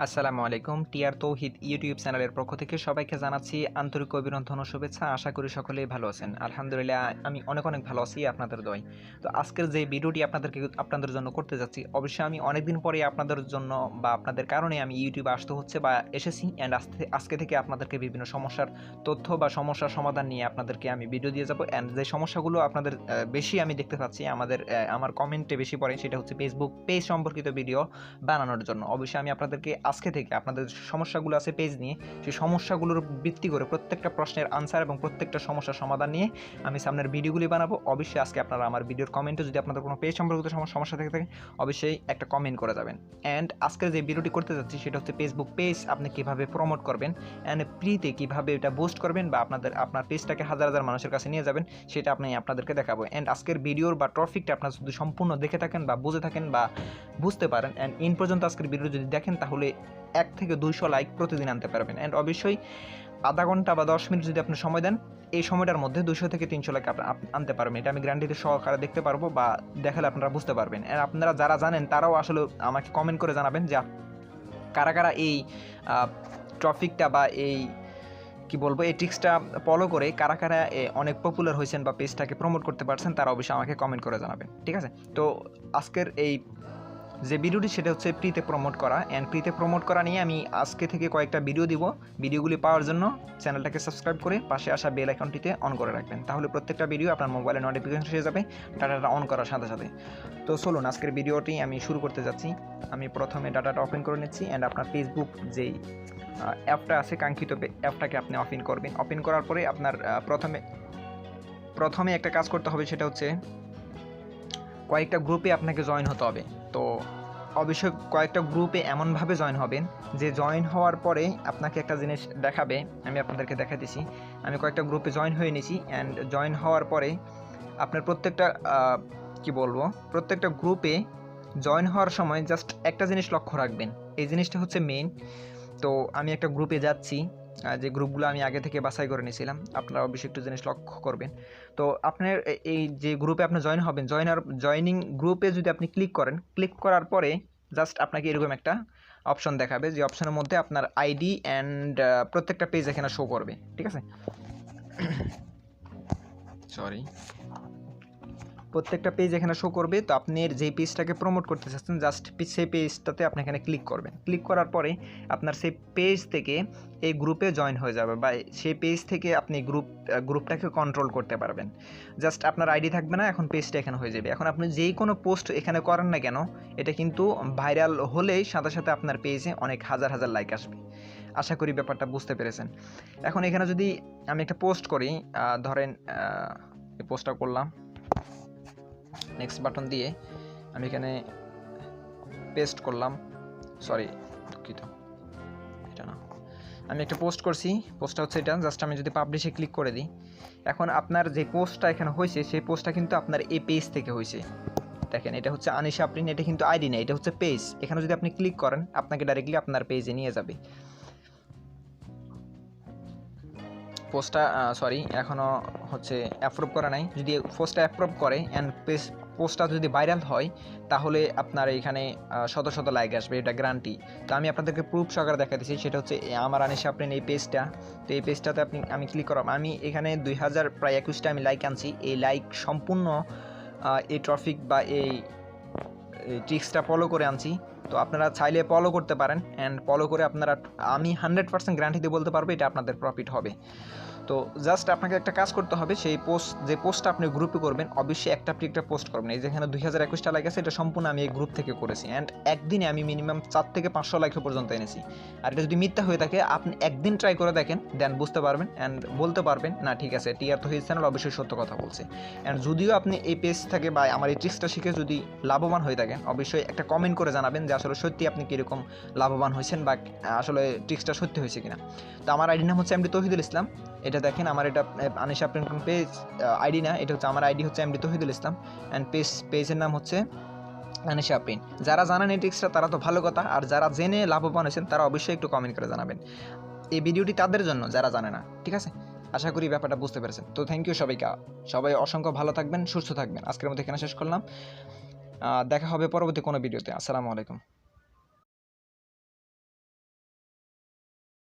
আসসালামু আলাইকুম। টিআর তৌহিদ ইউটিউব চ্যানেলের পক্ষ থেকে সবাইকে জানাচ্ছি আন্তরিক অভিনন্দন ও শুভেচ্ছা। আশা করি সকলেই ভালো আছেন। আলহামদুলিল্লাহ আমি অনেক ভালো আছি আপনাদের দোয়ায়। তো আজকের যে ভিডিওটি আপনাদের জন্য করতে যাচ্ছি, অবশ্যই আমি অনেকদিন পরে আপনাদের জন্য বা আপনাদের কারণে আমি ইউটিউবে আসতে হচ্ছে বা এসেছি অ্যান্ড আজকে থেকে আপনাদেরকে বিভিন্ন সমস্যার তথ্য বা সমস্যার সমাধান নিয়ে আপনাদেরকে আমি ভিডিও দিয়ে যাব। অ্যান্ড যে সমস্যাগুলো আপনাদের বেশি আমি দেখতে পাচ্ছি আমার কমেন্টে বেশি পড়ে, সেটা হচ্ছে ফেসবুক পেজ সম্পর্কিত ভিডিও বানানোর জন্য। অবশ্যই আমি আপনাদেরকে আজকে থেকে আপনাদের সমস্যাগুলো আছে পেজ নিয়ে, সেই সমস্যাগুলোর ভিত্তি করে প্রত্যেকটা প্রশ্নের আনসার এবং প্রত্যেকটা সমস্যার সমাধান নিয়ে আমি সামনের ভিডিওগুলি বানাবো। অবশ্যই আজকে আপনারা আমার ভিডিওর কমেন্টে যদি আপনাদের কোনো পেজ সম্পর্কিত সমস্যা থেকে থাকে অবশ্যই একটা কমেন্ট করে যাবেন। অ্যান্ড আজকের যে ভিডিওটি করতে যাচ্ছি সেটা হচ্ছে ফেসবুক পেজ আপনি কীভাবে প্রমোট করবেন অ্যান্ড ফ্রিতে কীভাবে এটা বুস্ট করবেন বা আপনার পেজটাকে হাজার মানুষের কাছে নিয়ে যাবেন, সেটা আপনাদেরকে দেখাবো। অ্যান্ড আজকের ভিডিওর বা টপিকটা আপনারা যদি সম্পূর্ণ দেখে থাকেন বা বুঝে থাকেন বা বুঝতে পারেন অ্যান্ড ইন পর্যন্ত আজকের ভিডিও যদি দেখেন তাহলে 1 থেকে 200 লাইক প্রতিদিন আনতে পারবেন। অ্যান্ড অবশ্যই আধা ঘন্টা বা 10 মিনিট যদি আপনি সময় দেন, এই সময়টার মধ্যে 200 থেকে 300 লাইক আনতে পারবেন। এটা আমি গ্যারান্টিতে সহকারে দেখতে পারবো বা দেখালে আপনারা বুঝতে পারবেন। অ্যান্ড আপনারা যারা জানেন তারাও আসলে আমাকে কমেন্ট করে জানাবেন যে কারা এই টপিকটা বা এই কি বলবো এই ট্রিক্সটা ফলো করে কারা অনেক পপুলার হয়েছেন বা পেজটাকে প্রমোট করতে পারছেন, তারা অবশ্যই আমাকে কমেন্ট করে জানাবেন। ঠিক আছে, তো আজকের এই যে ভিডিওটি সেটা হচ্ছে ফ্রিতে প্রমোট করা। অ্যান্ড ফ্রিতে প্রমোট করা নিয়ে আমি আজকে থেকে কয়েকটা ভিডিও দিব। ভিডিওগুলি পাওয়ার জন্য চ্যানেলটাকে সাবস্ক্রাইব করে পাশে আসা বেল আইকনটিতে অন করে রাখবেন, তাহলে প্রত্যেকটা ভিডিও আপনার মোবাইলে নোটিফিকেশন এসে যাবে ডাটাটা অন করার সাথে সাথে। তো চলুন আজকের ভিডিওটি আমি শুরু করতে যাচ্ছি। আমি প্রথমে ডাটাটা ওপেন করে নিচ্ছি অ্যান্ড আপনার ফেসবুক যেই অ্যাপটা আছে কাঙ্ক্ষিত অ্যাপটাকে আপনি ওপেন করবেন। ওপেন করার পরে আপনার প্রথমে একটা কাজ করতে হবে, সেটা হচ্ছে কয়েকটা গ্রুপে আপনাকে জয়েন হতে হবে। তো অবশ্যই কয়েকটা গ্রুপে এমনভাবে জয়েন হবেন যে জয়েন হওয়ার পরে আপনাকে একটা জিনিস দেখাবে। আমি আপনাদেরকে দেখাতেছি। আমি কয়েকটা গ্রুপে জয়েন হয়ে নিয়েছি অ্যান্ড জয়েন হওয়ার পরে আপনার প্রত্যেকটা গ্রুপে জয়েন হওয়ার সময় জাস্ট একটা জিনিস লক্ষ্য রাখবেন। এই জিনিসটা হচ্ছে মেইন। তো আমি একটা গ্রুপে যাচ্ছি, যে গ্রুপগুলো আমি আগে থেকে বাছাই করে নিয়েছিলাম। আপনারা অবশ্যই একটু জিনিস লক্ষ্য করবেন। তো আপনার এই যে গ্রুপে আপনি জয়েন হবেন, জয়নিং গ্রুপে যদি আপনি ক্লিক করার পরে জাস্ট আপনাকে এরকম একটা অপশন দেখাবে, যে অপশনের মধ্যে আপনার আইডি অ্যান্ড প্রত্যেকটা পেজ এখানে শো করবে। ঠিক আছে, সরি, প্রত্যেকটা পেজ এখানে শো করবে। তো আপনি যেই পেজটাকে প্রমোট করতে চাচ্ছেন জাস্ট সেই পেজটাতে আপনি এখানে ক্লিক করবেন। ক্লিক করার পরে আপনার সেই পেজ থেকে এই গ্রুপে জয়েন হয়ে যাবে বা সেই পেজ থেকে আপনি গ্রুপটাকে কন্ট্রোল করতে পারবেন। জাস্ট আপনার আইডি থাকবে না, এখন পেজটা এখানে হয়ে যাবে। এখন আপনি যেই কোনো পোস্ট এখানে করেন না কেন, এটা কিন্তু ভাইরাল হলেই সাথে সাথে আপনার পেজে অনেক হাজার লাইক আসবে। আশা করি ব্যাপারটা বুঝতে পেরেছেন। এখন এখানে যদি আমি একটা পোস্ট করি, ধরেন এই পোস্টটা করলাম, নেক্সট বাটন দিয়ে আমি এখানে পেস্ট করলাম, সরি দুঃখিত, এটা না, আমি একটা পোস্ট করছি। পোস্টটা হচ্ছে এটা। জাস্ট আমি যদি পাবলিশে ক্লিক করে দিই, এখন আপনার যে পোস্টটা এখানে হয়েছে সেই পোস্টটা কিন্তু আপনার এই পেজ থেকে হয়েছে। দেখেন, এটা হচ্ছে আনিশা আফরিন, এটা কিন্তু আইডি না, এটা হচ্ছে পেজ। এখানে যদি আপনি ক্লিক করেন আপনাকে ডাইরেক্টলি আপনার পেজে নিয়ে যাবে। পোস্টটা এখনও হচ্ছে অ্যাপ্রুভ করা নাই। যদি পোস্টটা অ্যাপ্রুভ করে অ্যান্ড পোস্টটা যদি ভাইরাল হয় তাহলে আপনার এখানে শত লাইক আসবে, এটা গ্যারান্টি। তো আমি আপনাদেরকে প্রুফ সহকারে দেখাতেছি। সেটা হচ্ছে আমার আনিশা আফরিন এই পেজটা। তো এই পেজটাতে আমি ক্লিক করলাম। আমি এখানে 2021টা আমি লাইক আনছি। এই লাইক সম্পূর্ণ এই টপিক বা এই ট্রিক্সটা ফলো করে আনছি। তো আপনারা চাইলে ফলো করতে পারেন অ্যান্ড ফলো করে আমি 100% গ্যারান্টি দিয়ে বলতে পারবো এটা আপনাদের প্রফিট হবে। তো জাস্ট আপনাকে একটা কাজ করতে হবে, সেই পোস্টটা আপনি গ্রুপে করবেন, অবশ্যই একটা পোস্ট করবেন। এই যেখানে 2021টা লাইক আছে, এটা সম্পূর্ণ আমি এই গ্রুপ থেকে করেছি অ্যান্ড একদিনে আমি মিনিমাম 4 থেকে 500 লাইক পর্যন্ত এনেছি। আর এটা যদি মিথ্যা হয়ে থাকে আপনি একদিন ট্রাই করে দেখেন, দেন বুঝতে পারবেন অ্যান্ড বলতে পারবেন না ঠিক আছে টিআর তৌহিদ চ্যানেল অবশ্যই সত্য কথা বলছে। অ্যান্ড যদিও আপনি এই পেজ থেকে বা আমার এই ট্রিক্সটা শিখে যদি লাভবান হয়ে থাকেন, অবশ্যই একটা কমেন্ট করে জানাবেন যে আসলে সত্যি আপনি কীরকম লাভবান হয়েছেন বা আসলে ট্রিক্সটা সত্যি হয়েছে কিনা। তো আমার আইডি নাম হচ্ছে এমডি তৌহিদুল ইসলাম। এটা দেখেন, আমার এটা আনিশা আফরিন পেজ আইডি না, এটা হচ্ছে আমার আইডি হচ্ছে এমডি তৌহিদুল ইসলাম অ্যান্ড পেজের নাম হচ্ছে আনিশা আফরিন। যারা জানেন এই ট্রিক্সটা তারা তো ভালো কথা, আর যারা জেনে লাভবান হয়েছেন তারা অবশ্যই একটু কমেন্ট করে জানাবেন। এই ভিডিওটি তাদের জন্য যারা জানে না। ঠিক আছে, আশা করি ব্যাপারটা বুঝতে পেরেছেন। তো থ্যাংক ইউ সবাই অসংখ্য ভালো থাকবেন, সুস্থ থাকবেন। আজকের মধ্যে এখানে শেষ করলাম। দেখা হবে পরবর্তী কোনো ভিডিওতে। আসসালামু আলাইকুম।